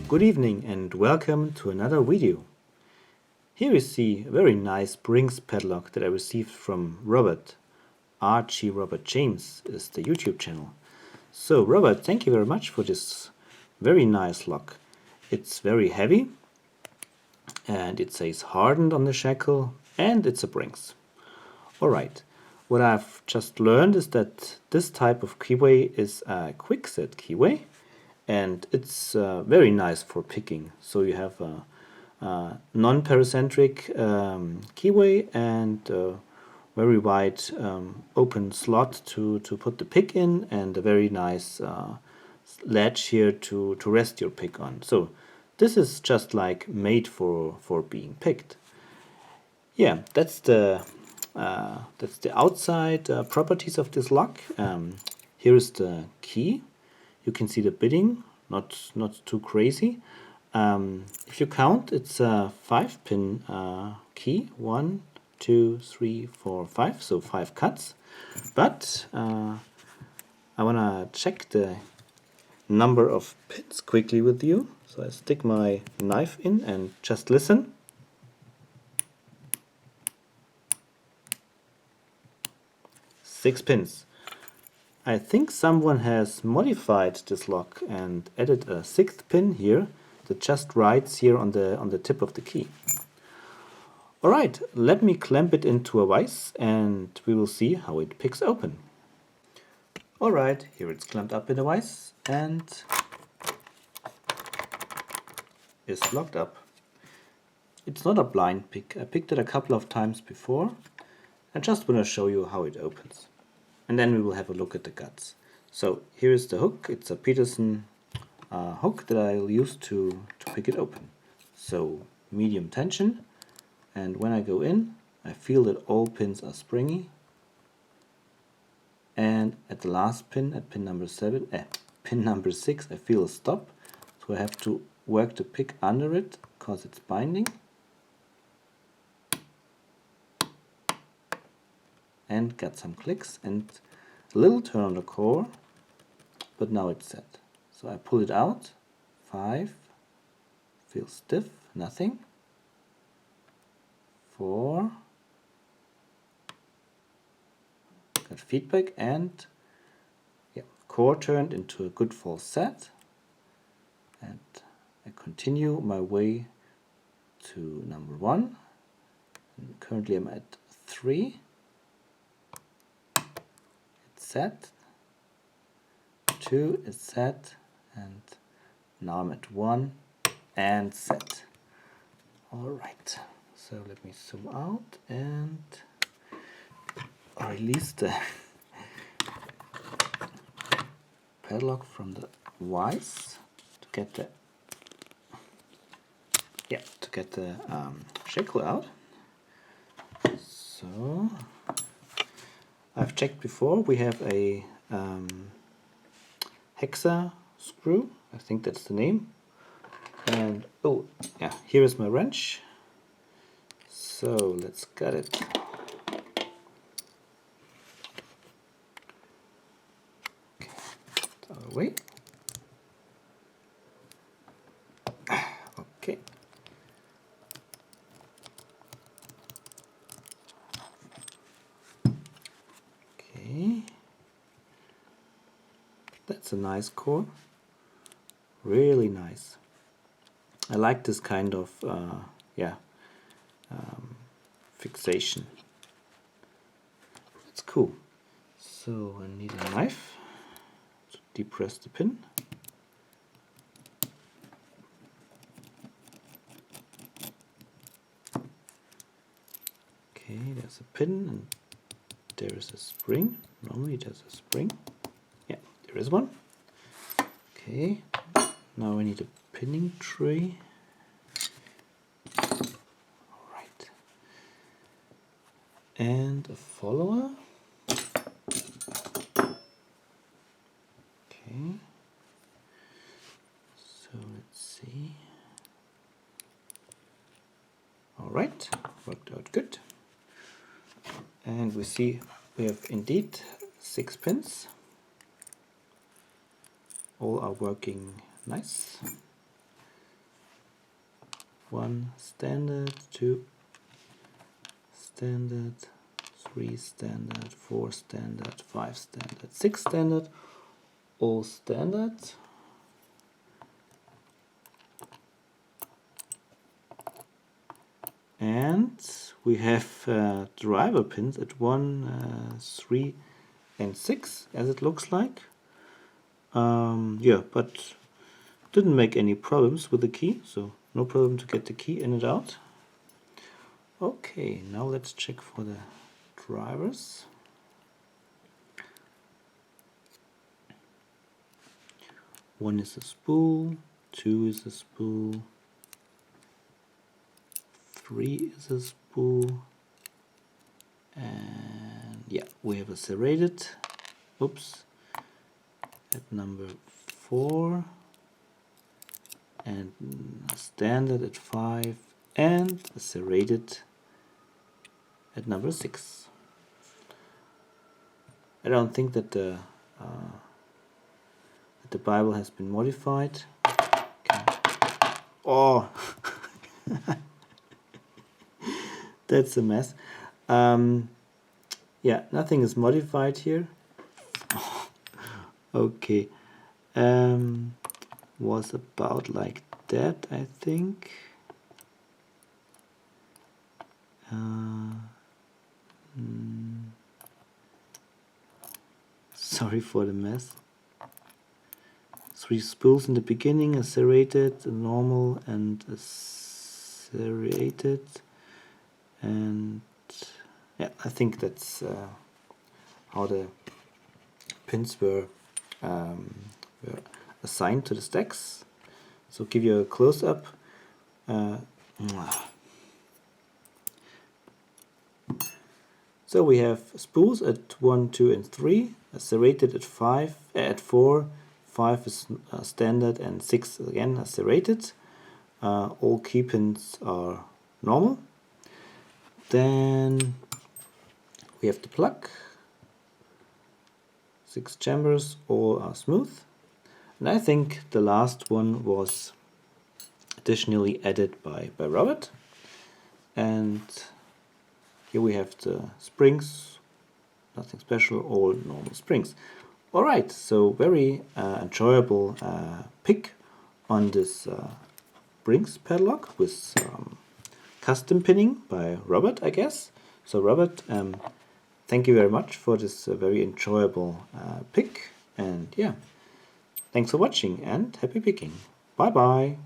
Good evening and welcome to another video. Here you see a very nice BRINKS padlock that I received from Robert. RG Robert James is the YouTube channel. So Robert, thank you very much for this very nice lock. It's very heavy and it says hardened on the shackle and it's a BRINKS. Alright, what I've just learned is that this type of keyway is a kwikset keyway. And it's very nice for picking. So you have a non-paracentric keyway and a very wide open slot to put the pick in, and a very nice ledge here to rest your pick on. So this is just like made for being picked. Yeah, that's the outside properties of this lock. Here is the key. You can see the bidding, not too crazy. If you count, it's a 5-pin key. 1, 2, 3, 4, 5, so 5 cuts. But I want to check the number of pins quickly with you. So I stick my knife in and just listen. Six pins. I think someone has modified this lock and added a 6th pin here that just rides here on the tip of the key. Alright, let me clamp it into a vise and we will see how it picks open. Alright, here it's clamped up in a vise and is locked up. It's not a blind pick. I picked it a couple of times before. I just want to show you how it opens. And then we will have a look at the guts. So here is the hook. It's a Peterson hook that I'll use to pick it open. So medium tension, and when I go in, I feel that all pins are springy. And at the last pin, at pin number 6, I feel a stop. So I have to work the pick under it because it's binding. And got some clicks and a little turn on the core, but now it's set. So I pull it out, 5, feels stiff, nothing, 4, got feedback, and yeah, core turned into a good full set. And I continue my way to number 1, and currently I'm at 3. Set, 2 is set, and now I'm at 1 and set. Alright, so let me zoom out and release the padlock from the vise to get the shackle out. So I've checked before, we have a hexa screw, I think that's the name. And oh yeah, here is my wrench. So let's gut it. Okay, it's out of the way. Okay. That's a nice core, really nice. I like this kind of fixation. It's cool. So I need a knife to depress the pin. Okay, there's a pin and there is a spring. Normally there's a spring. Yeah, there is one. Okay, now we need a pinning tray. Alright. And a follower. Okay. So let's see. Alright, worked out good. And we see we have indeed 6 pins. All are working nice. 1 standard, 2 standard, 3 standard, 4 standard, 5 standard, 6 standard, all standard. And we have driver pins at 1, 3 and 6 as it looks like. Yeah, but didn't make any problems with the key, so no problem to get the key in and out. Okay, now let's check for the drivers. One is a spool, 2 is a spool, 3 is a spool, and yeah, we have a serrated, oops, at number 4, and a standard at 5, and a serrated at number 6. I don't think that the Bible has been modified. Okay. Oh, that's a mess. Yeah, nothing is modified here. Okay, was about like that, I think. Sorry for the mess. 3 spools in the beginning, a serrated, a normal, and a serrated, and yeah, I think that's how the pins were assigned to the stacks. So give you a close-up. So we have spools at 1, 2, and 3, serrated at 5, at 4. 5 is standard, and 6 again are serrated. All key pins are normal. Then we have the plug. 6 chambers, all are smooth. And I think the last one was additionally added by Robert. And here we have the springs, nothing special, all normal springs. Alright, so very enjoyable pick on this BRINKS padlock with custom pinning by Robert, I guess. So Robert, thank you very much for this very enjoyable pick, and yeah, thanks for watching and happy picking. Bye bye.